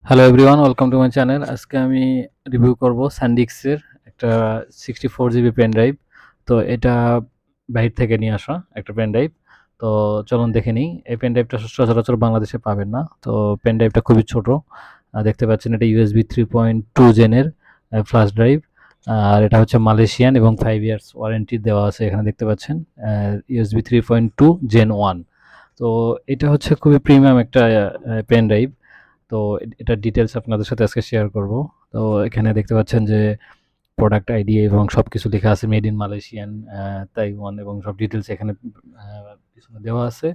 Hello everyone, welcome to my channel. আজকে আমি review করব স্যান্ডিক্সের একটা 64 জিবি পেন ড্রাইভ। তো এটা বাইরে থেকে নিয়ে আসা একটা পেন ড্রাইভ। তো চলুন দেখে নিই। এই পেন ড্রাইভটা সচরাচর বাংলাদেশে পাবেন না। তো পেন ড্রাইভটা খুবই ছোট। দেখতে পাচ্ছেন এটা ইউএসবি 3.2 জেনের ফ্ল্যাশ ড্রাইভ। আর এটা হচ্ছে মালয়েশিয়ান এবং 5 ইয়ার্স ওয়ারেন্টি দেওয়া আছে। এখানে দেখতে পাচ্ছেন ইউএসবি 3.2 জেন 1। তো এটা হচ্ছে খুবই প্রিমিয়াম একটা পেন ড্রাইভ। তো এটার ডিটেলস আপনাদের সাথে আজকে শেয়ার করব। তো এখানে দেখতে পাচ্ছেন যে প্রোডাক্ট আইডি এবং সব কিছু লেখা আছে, মেড ইন মালয়েশিয়ান, তাইওয়ান, এবং সব ডিটেলস এখানে পিছনে দেওয়া আছে।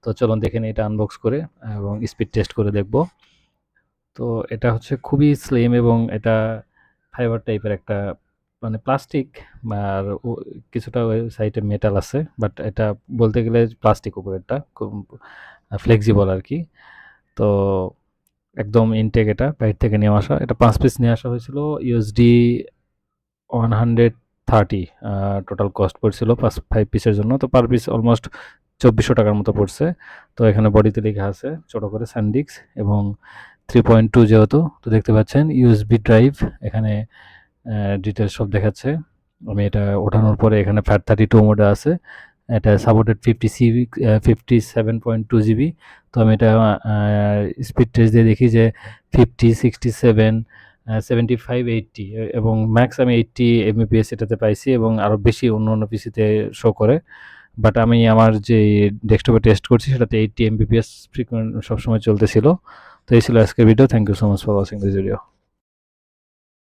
তো চলুন দেখে নিই এটা আনবক্স করে এবং স্পিড টেস্ট করে দেখব। তো এটা হচ্ছে খুবই স্লিম এবং এটা ফাইবার টাইপের একটা, মানে প্লাস্টিক, আর কিছুটা সাইডে মেটাল আছে, বাট এটা বলতে গেলে প্লাস্টিক উপরেরটা খুব ফ্লেক্সিবল আর কি। তো একদম ইনটেক, এটা বাইরে থেকে নিয়ে আসা। এটা 5 পিস নিয়ে আসা হয়েছিল, ইউএসডি 130 টোটাল কস্ট পড়ছিল 5 পিসের জন্য। তো পার পিস অলমোস্ট 2400 টাকার মতো পড়ছে। তো এখানে বডিতে লেখা আছে ছোট করে স্যান্ডিক্স এবং 3.2 যেহেতু। তো দেখতে পাচ্ছেন ইউএসবি ড্রাইভ, এখানে ডিটেলস সব দেখাচ্ছে। আমি এটা ওঠানোর পরে এখানে FAT32 মোডে আছে। এটা সাপোর্টেড 57.2 জিবি। তো আমি এটা স্পিড টেস্ট দিয়ে দেখি যে 50, 67, 75, 80 এবং ম্যাক্স আমি 80 Mbps এটাতে পাইছি, এবং আরও বেশি অন্য অন্য পিসিতে শো করে। বাট আমি আমার যে ডেস্কটপে টেস্ট করছি সেটাতে 80 Mbps ফ্রিকোয়েন্ট সবসময় চলতেছিল। তো এই ছিল আজকের video. Thank you so much for watching this video.